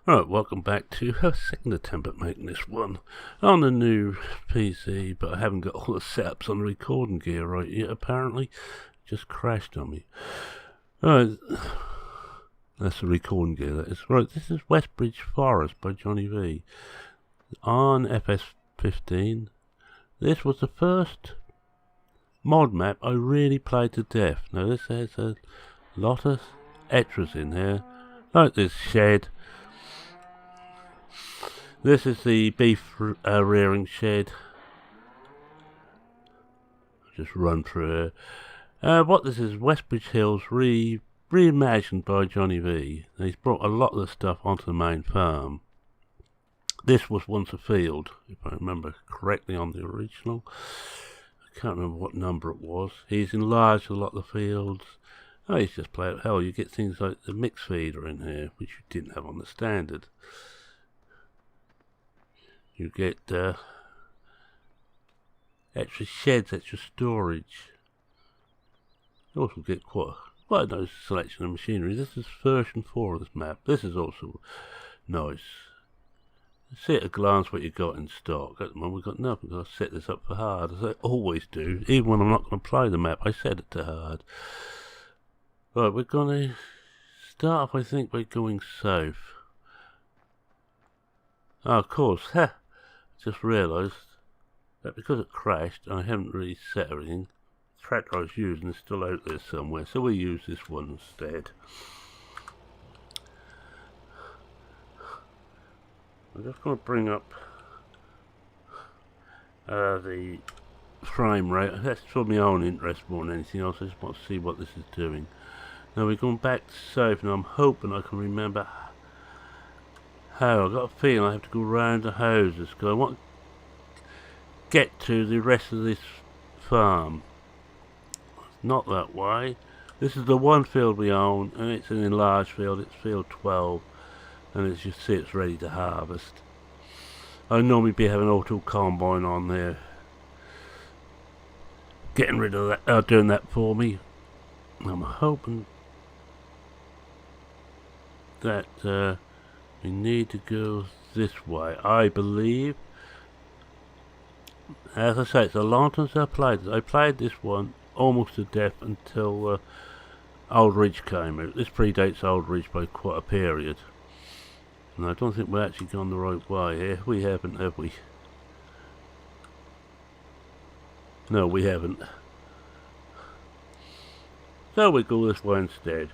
Right, welcome back to a second attempt at making this one on the new PC, but I haven't got all the setups on the recording gear right yet, apparently. Just crashed on me. Right, that's the recording gear, that is. Right, this is Westbridge Forest by Johnny Vee on FS15. This was the first mod map I really played to death. Now, this has a lot of extras in here, like this shed. This is the beef rearing shed. Just run through here. What this is, Westbridge Hills reimagined by Johnny Vee. He's brought a lot of the stuff onto the main farm. This was once a field, if I remember correctly on the original. I can't remember what number it was. He's enlarged a lot of the fields. Oh, he's just played hell. You get things like the mix feeder in here, which you didn't have on the standard. You get extra sheds, extra storage. You also get quite a nice selection of machinery. This is version 4 of this map. This is also nice. See at a glance what you got in stock. At the moment we've got nothing. I've set this up for hard, as I always do. Even when I'm not going to play the map, I set it to hard. Right, we're going to start off, I think, by going south. Oh, of course, just realised that because it crashed and I haven't really set everything, the tractor I was using is still out there somewhere, so we use this one instead. I'm just going to bring up the frame rate. That's for my own interest more than anything else. I just want to see what this is doing. Now we're going back to south, and I'm hoping I can remember how. I've got a feeling I have to go round the houses because I want to get to the rest of this farm. It's not that way. This is the one field we own, and it's an enlarged field. It's field 12, and as you see, it's ready to harvest. I normally be having auto combine on there, getting rid of that, doing that for me. I'm hoping that we need to go this way, I believe. As I say, it's a long time since I played this. I played this one almost to death until Old Ridge came out. This predates Old Ridge by quite a period. And I don't think we're actually gone the right way here. We haven't, have we? No, we haven't. So we go this way instead.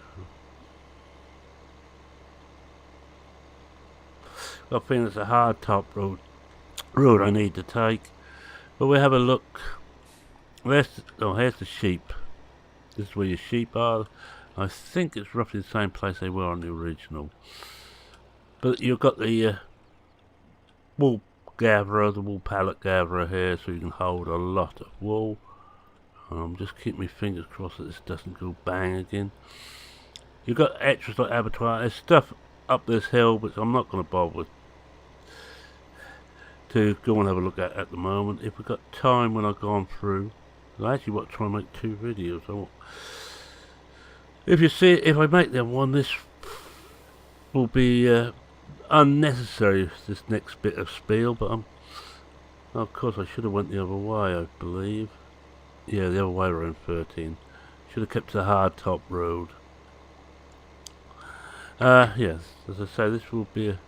I think it's a hard top road I need to take. But we have a look. Here's the sheep. This is where your sheep are. I think it's roughly the same place they were on the original. But you've got the wool gatherer, the wool pallet gatherer here, so you can hold a lot of wool. I'm just keeping my fingers crossed that this doesn't go bang again. You've got extras like abattoir. There's stuff up this hill, which I'm not going to bother with to go and have a look at the moment. If we've got time when I've gone through, I actually want to try and make 2 videos. If I make them one, this will be unnecessary, this next bit of spiel, but of course I should have went the other way, I believe. Yeah, the other way around 13. Should have kept the hard top road. Yes, as I say, this will be a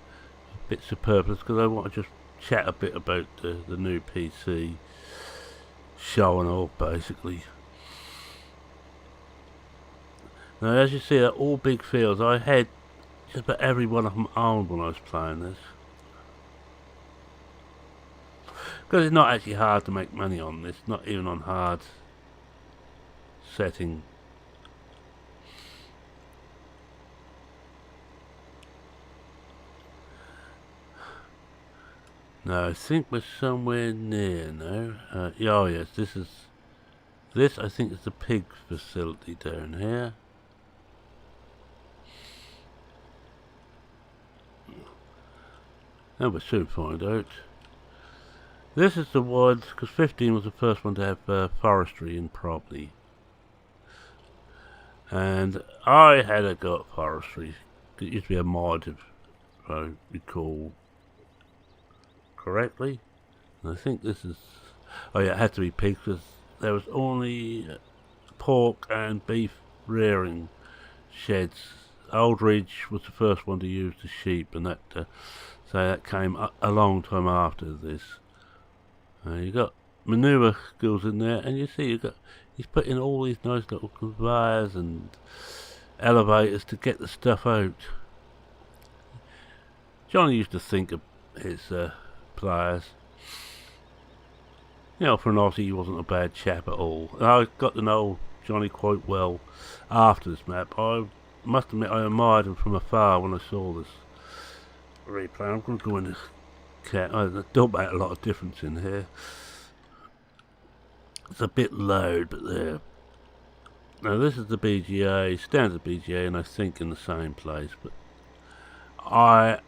bit superfluous because I want to just chat a bit about the new PC, showing off basically. Now, as you see, they're all big fields. I had just about every one of them owned when I was playing this, because it's not actually hard to make money on this, not even on hard setting. Now I think we're somewhere near now. Oh yes, this I think is the pig facility down here. And we'll soon find out. This is the one, because 15 was the first one to have forestry in property. And I had got forestry. It used to be a mod if I recall correctly. And I think this is... Oh yeah, it had to be pigs because there was only pork and beef rearing sheds. Aldridge was the first one to use the sheep, and that so that came a long time after this. You got manure goes in there, and you see he's put in all these nice little conveyors and elevators to get the stuff out. Johnny used to think of his players. You know, for an Aussie, he wasn't a bad chap at all. And I got to know Johnny quite well after this map. I must admit I admired him from afar when I saw this replay. I'm going to go in this cat. I don't make a lot of difference in here. It's a bit loud, but there. Now this is the BGA, standard BGA, and I think in the same place, but I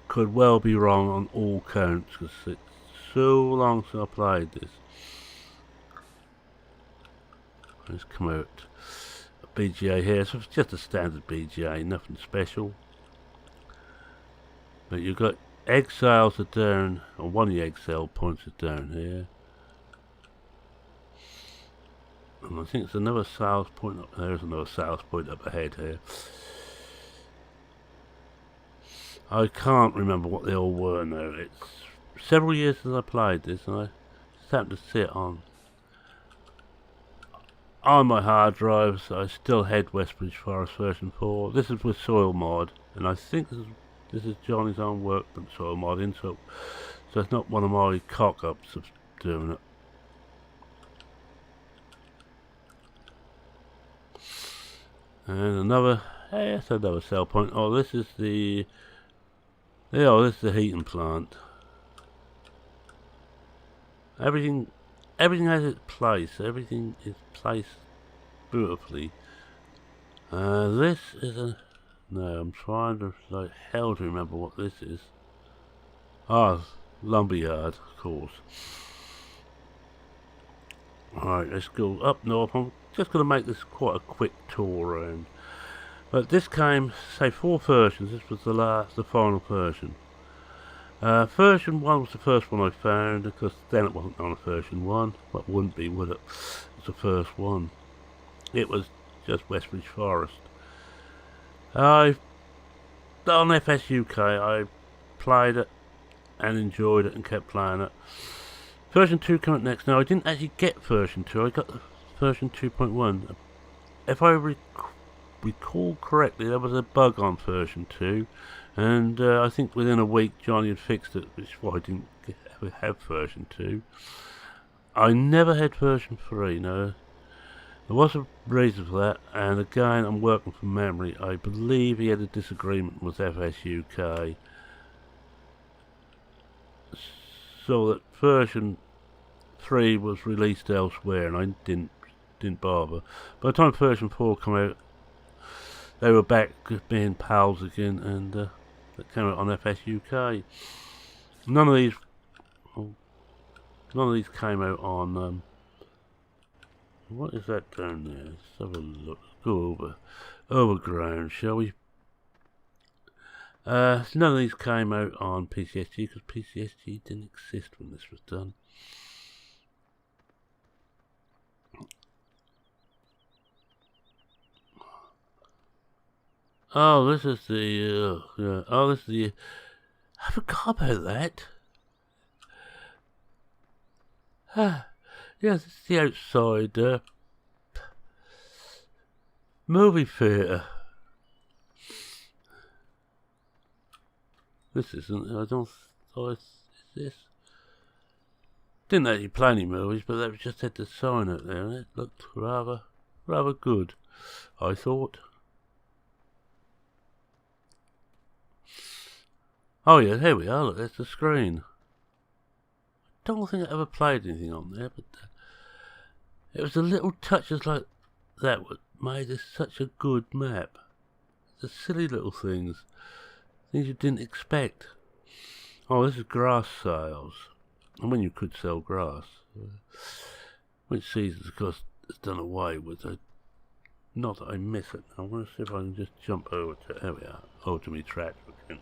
could well be wrong on all counts because it's so long since I played this. Let's come out BGA here, so it's just a standard BGA, nothing special. But you've got egg sales are down, or one of the egg sale points is down here. And I think it's another sales point up there. There's another sales point up ahead here. I can't remember what they all were now. It's several years since I played this, and I just happened to sit on my hard drives. I still had Westbridge Forest version 4. This is with soil mod, and I think this is Johnny's own work but soil mod in, so it's not one of my cock-ups of doing it. And another, that's another sell point. Oh, this is the, this is the heating plant. Everything has its place. Everything is placed beautifully. This is a, no, I'm trying to like hell to remember what this is. Ah, lumberyard, of course. Alright, let's go up north. I'm just going to make this quite a quick tour around. But this came, say, 4 versions. This was the final version. Version 1 was the first one I found, because then it wasn't on a version 1. But wouldn't be, would it? It's the first one. It was just Westbridge Forest. On FS UK, I played it and enjoyed it and kept playing it. Version 2 coming next. Now, I didn't actually get version 2. I got the version 2.1. If I recall correctly, there was a bug on version 2, and I think within a week Johnny had fixed it, which is why I didn't have version 2. I never had version 3. No, there was a reason for that, and again, I'm working from memory. I believe he had a disagreement with FS UK, so that version 3 was released elsewhere, and I didn't bother. By the time version 4 came out, they were back being pals again, and that came out on FS UK. None of these came out on. What is that down there? Let's have a look. Go over ground, shall we? None of these came out on PCSG because PCSG didn't exist when this was done. Oh, this is the, this is the, I forgot about that. Yeah, this is the outside, movie theatre. This isn't, is this? Didn't actually play any movies, but they just had the sign out there, and it looked rather good, I thought. Oh yeah, here we are, look, there's the screen. I don't think I ever played anything on there, but it was the little touches like that what made this such a good map. The silly little things you didn't expect. Oh, this is grass sales. And when you could sell grass. Which seasons, of course, it's done away with. Not that I miss it. I'm going to see if I can just jump over to, there we are, over to me track again.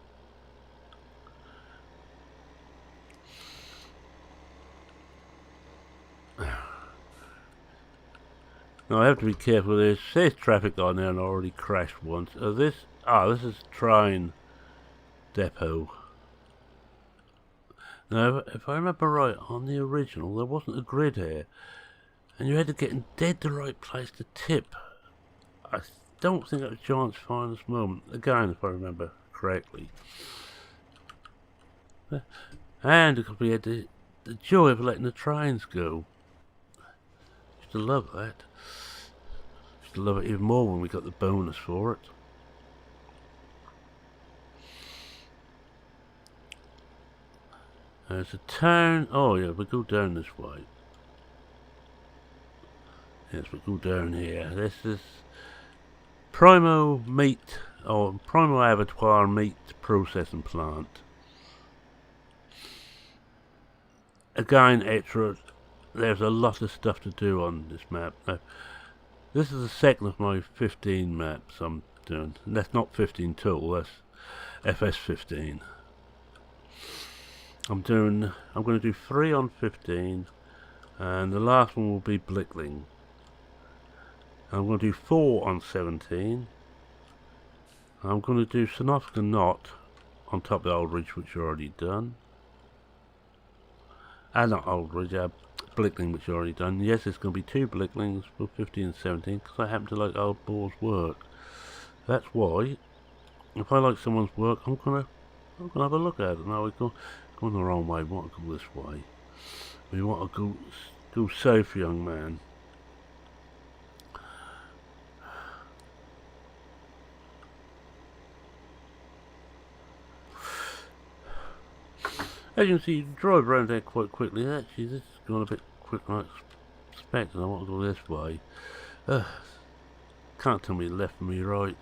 Now I have to be careful. There's traffic on there, and I already crashed once. This is train depot. Now, if I remember right, on the original there wasn't a grid here, and you had to get in dead the right place to tip. I don't think that was Giant's finest moment. Again, if I remember correctly. And because we had the joy of letting the trains go. Used to love that. Used to love it even more when we got the bonus for it. There's a town. Oh yeah, we go down this way. Yes, we go down here. This is Primo Meat, or Primo Abattoir Meat Processing Plant. Again, extra. There's a lot of stuff to do on this map. This is the second of my 15 maps I'm doing. And that's not 15 total, that's FS15. I'm going to do 3 on 15, and the last one will be Blickling. I'm going to do 4 on 17. I'm going to do Synoptica Knot on top of Aldridge, which you already done. And not Aldridge, Blickling, which you already done. Yes, there's going to be 2 Blicklings for 15 and 17, because I happen to like Old Boar's work. That's why, if I like someone's work, I'm gonna have a look at it. Now we're going the wrong way. We want to go this way. We want to go safe, young man. As you can see, you can drive around there quite quickly. Actually, this is going a bit quicker than I expected. I want to go this way. Can't tell me left from me right.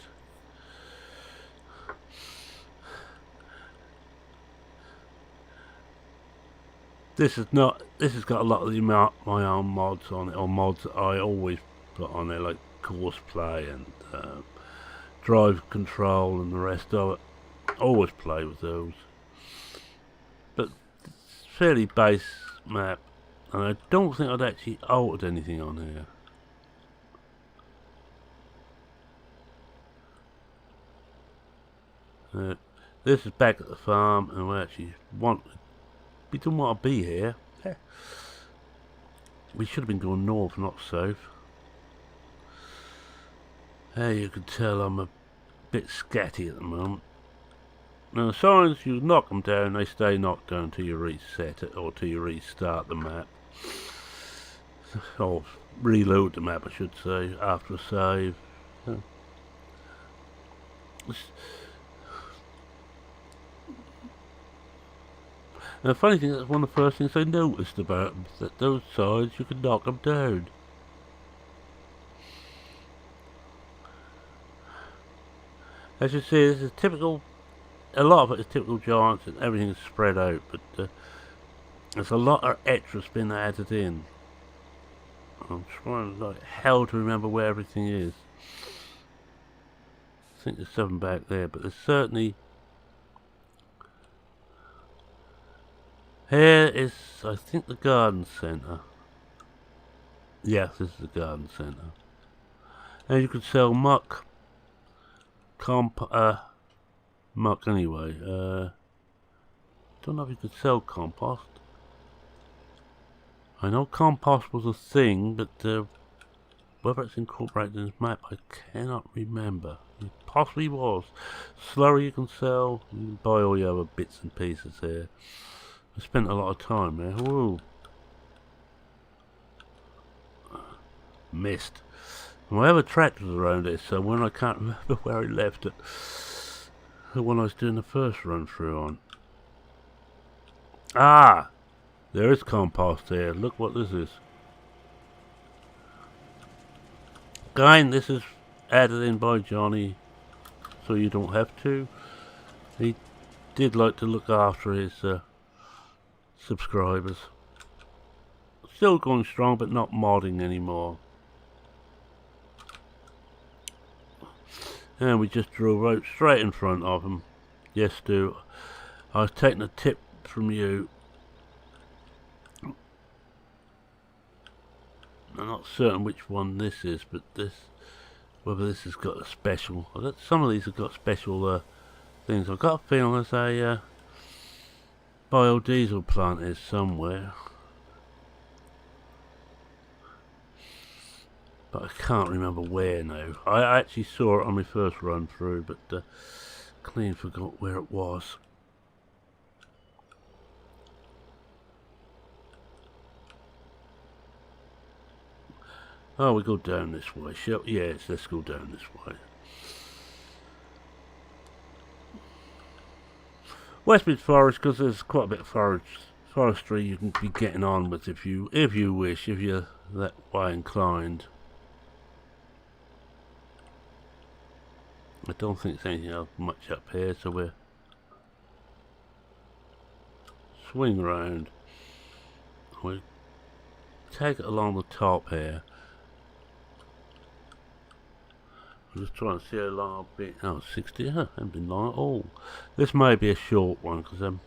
This has got a lot of my own mods on it, or mods that I always put on there, like Courseplay and Drive Control and the rest of it. Always play with those. But it's fairly base map, and I don't think I'd actually altered anything on here. This is back at the farm, and we don't want to be here. We should have been going north, not south. Hey, you can tell I'm a bit scatty at the moment. Now the signs, you knock them down, they stay knocked down till you reset it, or till you restart the map. Or reload the map, I should say, after a save. And the funny thing, that's one of the first things I noticed about them, that those sides, you can knock them down. As you see, this is typical, a lot of it is typical Giants, and everything is spread out, but there's a lot of extras been added in. I'm trying like hell to remember where everything is. I think there's something back there, but there's certainly... Here is, I think, the garden centre. Yes, this is the garden centre. And you could sell muck. Muck anyway. Don't know if you could sell compost. I know compost was a thing, but whether it's incorporated in this map, I cannot remember. It possibly was. Slurry you can sell. You can buy all your other bits and pieces here. I spent a lot of time there. Whoa. Missed. My other tractor's around it somewhere, and I can't remember where I left it. The one I was doing the first run through on. Ah! There is compost here. Look what this is. Again, this is added in by Johnny, so you don't have to. He did like to look after his subscribers. Still going strong, but not modding anymore. And we just drove out straight in front of him. Yes, Stu. I was taking a tip from you. I'm not certain which one this is, but whether this has got a special. Some of these have got special things. I've got a feeling there's a biodiesel plant is somewhere, but I can't remember where now. I actually saw it on my first run through, but clean forgot where it was. Oh, we go down this way, shall we? Yes, let's go down this way. Westbridge Forest, because there's quite a bit of forestry you can be getting on with if you wish, if you're that way inclined. I don't think there's anything else much up here, so we'll swing around. We'll take it along the top here. I'm just trying to see how long I've been. Oh, 60. I haven't been long at all. This may be a short one because I'm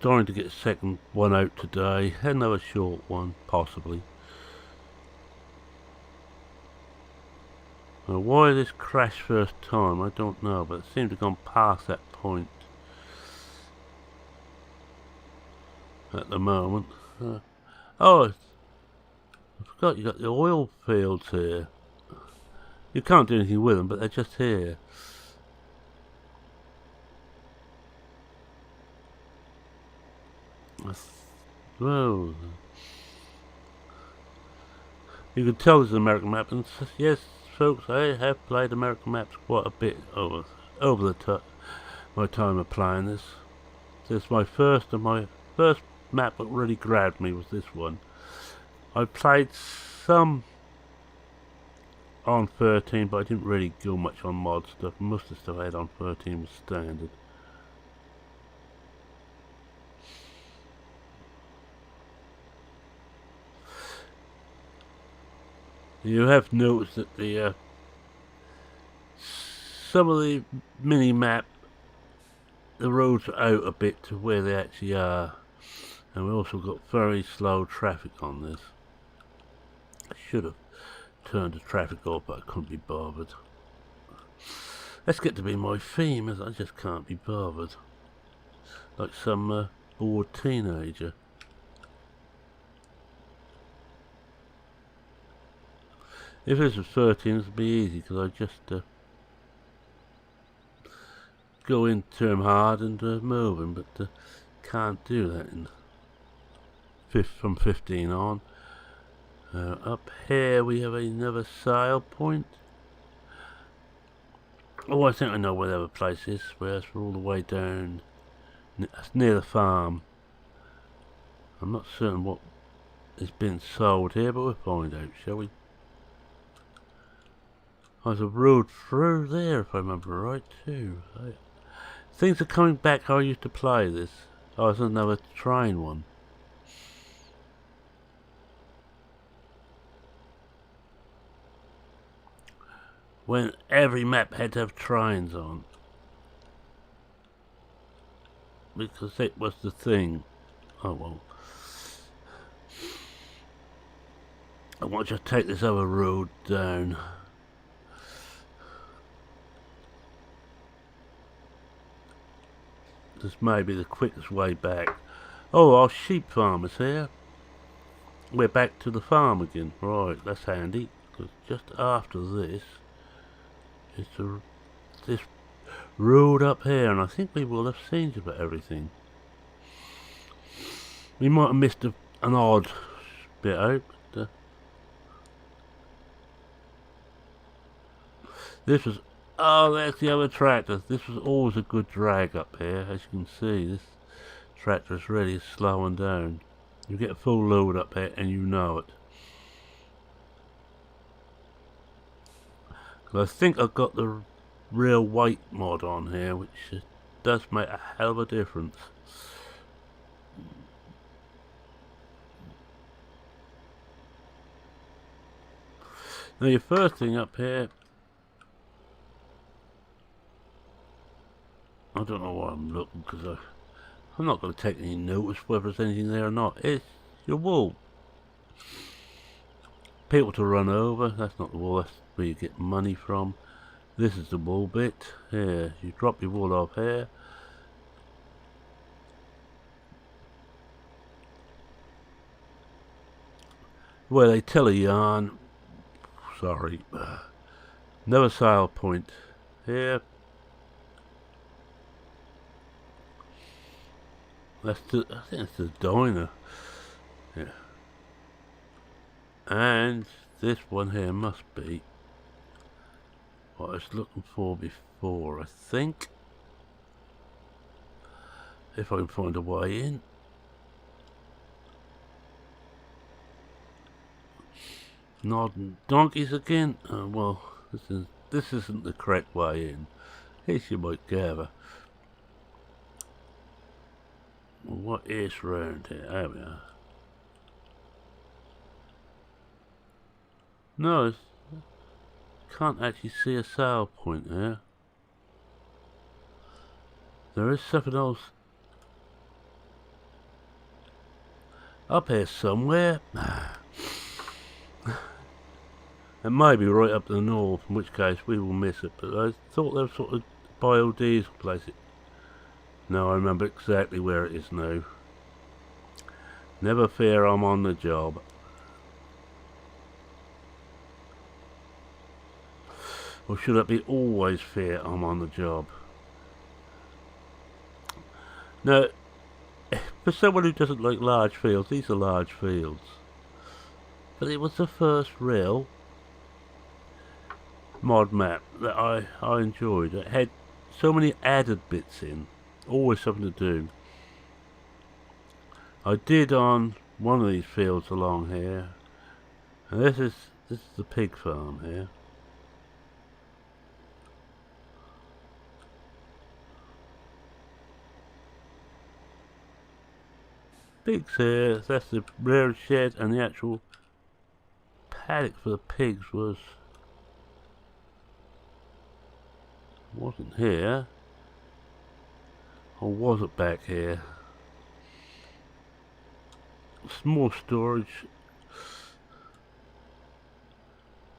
trying to get a second one out today. Another short one, possibly. Now, why this crashed first time, I don't know, but it seemed to have gone past that point at the moment. Oh, I forgot you got the oil fields here. You can't do anything with them, but they're just here. Whoa. You can tell this is an American map, and yes, folks, I have played American maps quite a bit over my time of playing this. This is my first map that really grabbed me was this one. I played some on 13, but I didn't really go much on mod stuff. Most of the stuff I had on 13 was standard. You have noticed that the some of the mini map, the roads are out a bit to where they actually are, and we also got very slow traffic on this. I should have turned the traffic off, but I couldn't be bothered. That's get to be my theme, as I just can't be bothered, like some bored teenager. If this was 13, it would be easy, because I just go into him hard and move him, but can't do that from 15 on. Up here we have another sail point. Oh, I think I know where the other place is. Whereas we're all the way down. That's near the farm. I'm not certain what has been sold here, but we'll find out, shall we? There's a road through there, if I remember right, too. Things are coming back how I used to play this. Oh, there's another train one. When every map had to have trains on. Because it was the thing. Oh well. I want you to take this other road down. This may be the quickest way back. Oh, our sheep farmer's here. We're back to the farm again. Right, that's handy. Because just after this is this road up here, and I think we will have seen just about everything. We might have missed an odd bit out, but this was... Oh, that's the other tractor. This was always a good drag up here. As you can see, this tractor is really slowing down. You get a full load up here and you know it. I think I've got the real weight mod on here, which does make a hell of a difference. Now your first thing up here, I don't know why I'm looking, because I'm not going to take any notice whether there's anything there or not. It's your wool. people to run over. That's not the wool, that's where you get money from. This is the wool bit. Here, you drop your wool off here. Where they tell a yarn. Sorry. Another sale point here. That's the, I think that's the diner. Yeah. And this one here must be what I was looking for before, I think. If I can find a way in. Nodding donkeys again. Well, this isn't the correct way in. As you might gather. What is round here? There we are. No, can't actually see a sale point there. There is something else up here somewhere. It may be right up the north, in which case we will miss it, but I thought there was sort of biodiesel place. No, I remember exactly where it is now. Never fear, I'm on the job. Or should it be always fear, I'm on the job? Now, for someone who doesn't like large fields, these are large fields. But it was the first real mod map that I enjoyed. It had so many added bits in. Always something to do. I did on one of these fields along here. And this is the pig farm here. Pigs here, that's the rear shed, and the actual paddock for the pigs wasn't here. Or was it back here? Small storage.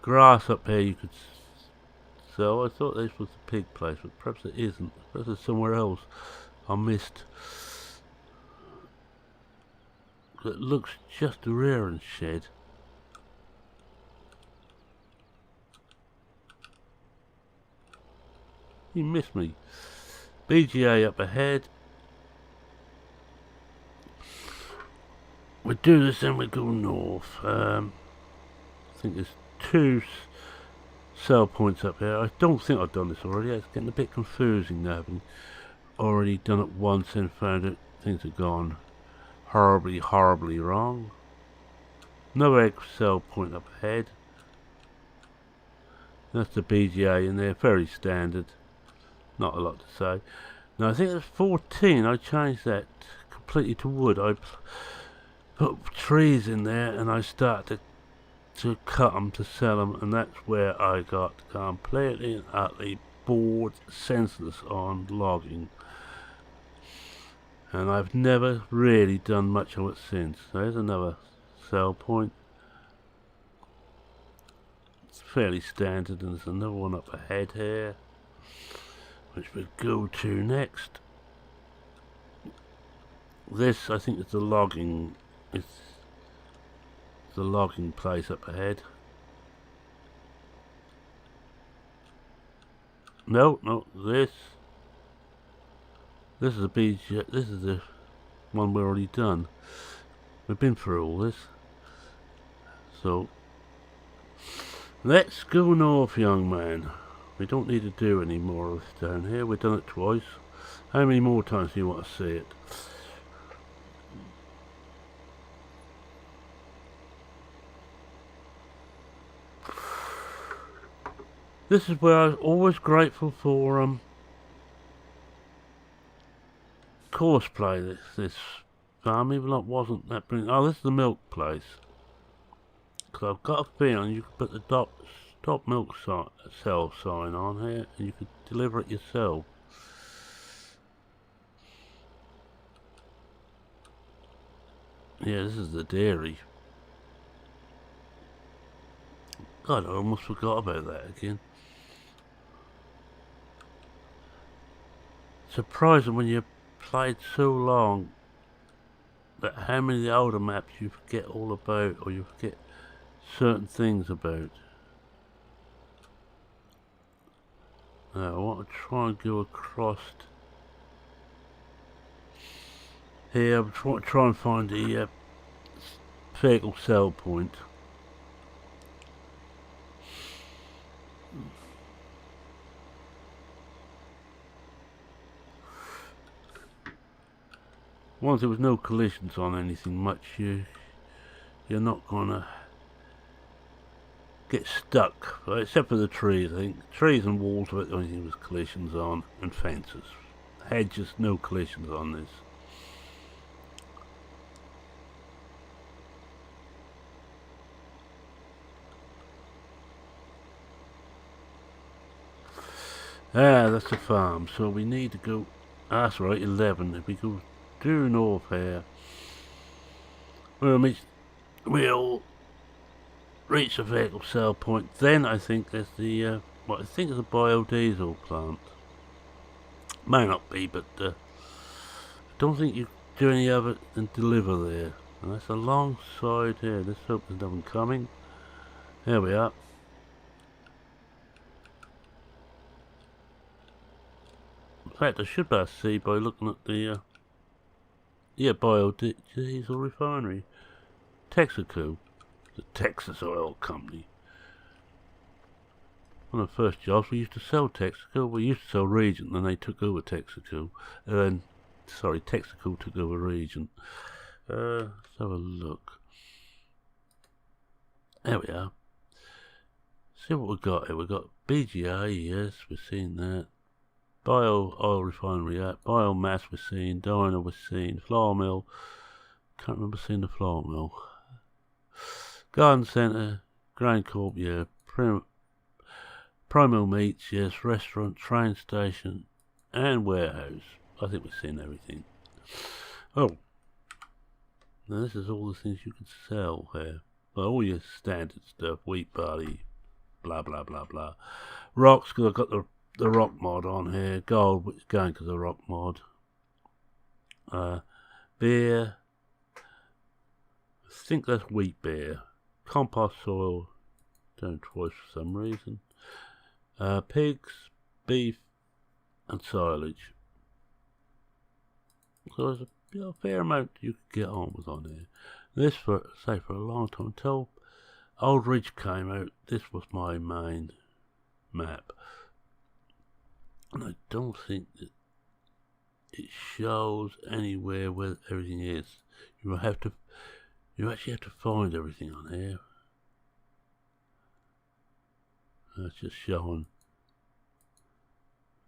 Grass up here you could sell. I thought this was the pig place, but perhaps it isn't. Perhaps it's somewhere else I missed. It looks just a rearing shed. You missed me. BGA up ahead. We do this and we go north. I think there's two sell points up here. I don't think I've done this already. It's getting a bit confusing now. I've already done it once and found that things have gone horribly wrong. Another egg sell point up ahead. That's the BGA in there, very standard. Not a lot to say. Now I think it's 14. I changed that completely to wood. I put trees in there and I started to cut them to sell them, and that's where I got completely and utterly bored, senseless on logging. And I've never really done much of it since. There's another sell point. It's fairly standard, and there's another one up ahead here, which we'll go to next. This, I think, is the logging. It's the logging place up ahead. No, this. This is a beach. This is the one we've already done. We've been through all this. So let's go north, young man. We don't need to do any more of this down here. We've done it twice. How many more times do you want to see it? This is where I was always grateful for courseplay. This farm, even though it wasn't that brilliant. Oh, this is the milk place. Because I've got a feeling you could put the stop milk sell sign on here, and you could deliver it yourself. Yeah, this is the dairy. God, I almost forgot about that again. Surprising when you played so long that how many of the older maps you forget all about, or you forget certain things about. Now I want to try and go across here. I want to try and find the vehicle sell point. Once there was no collisions on anything much, you're not gonna get stuck, right? Except for the trees. I think trees and walls were the only thing was collisions on, and fences. Hedges, no collisions on this. Ah, that's the farm. So we need to go. That's right, 11. If we go due north here, we'll reach the vehicle sell point. Then I think there's the what I think is a biodiesel plant. May not be, but I don't think you do any other than deliver there. And that's a long side here. Let's hope there's nothing coming. There we are. In fact, I should be able to see by looking at the biodiesel refinery. Texaco, the Texas Oil Company. One of the first jobs, we used to sell Texaco. We used to sell Regent, then they took over Texaco. Texaco took over Regent. Let's have a look. There we are. See what we've got here. We've got BGA, yes, we're seeing that. Bio oil refinery, biomass we're seeing, diner we're seeing, flour mill. Can't remember seeing the flour mill. Garden centre, grain corp, yeah. Primo meats, yes. Restaurant, train station, and warehouse. I think we've seen everything. Oh, now this is all the things you can sell here. Well, all your standard stuff: wheat, barley, blah blah blah blah. Rocks, because I've got the rock mod on here. Gold, which is going because of the rock mod. Beer, I think that's wheat beer. Compost soil, done twice for some reason. Pigs, beef, and silage. So there's a fair amount you could get on with on here. This, for a long time, until Old Ridge came out, this was my main map. And I don't think that it shows anywhere where everything is. You actually have to find everything on here. That's just showing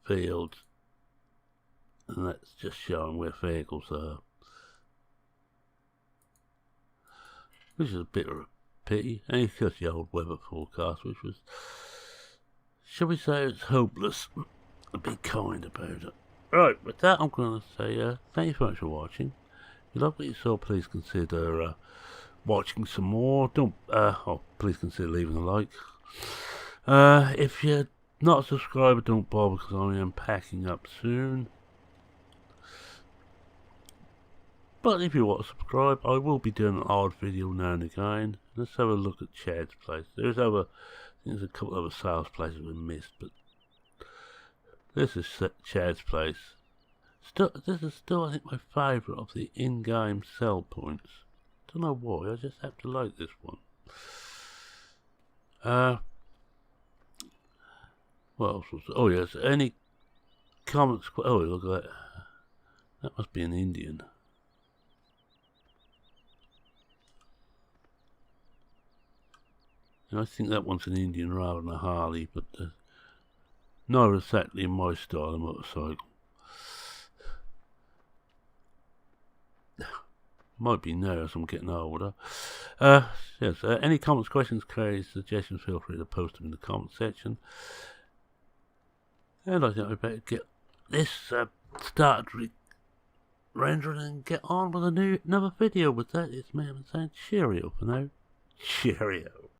fields, and that's just showing where vehicles are. Which is a bit of a pity. And it's just the old weather forecast, which was, shall we say, it's hopeless. Be kind about it. Right, with that I'm going to say thank you so much for watching. If you love what you saw, please consider watching some more. Please consider leaving a like. If you're not a subscriber, don't bother, because I am packing up soon. But if you want to subscribe, I will be doing an odd video now and again. Let's have a look at Chad's place. There's a couple of other sales places we missed, but this is Chad's place. This is still, I think, my favourite of the in-game sell points. Don't know why, I just have to like this one. What else was there? Oh yes, any comments? Oh, look at that. That must be an Indian. And I think that one's an Indian rather than a Harley, but not exactly in my style of motorcycle. Might be now as I'm getting older. Yes, any comments, questions, queries, suggestions, feel free to post them in the comment section. And I think I better get this started rendering and get on with another video. With that, it's me saying cheerio for now. Cheerio.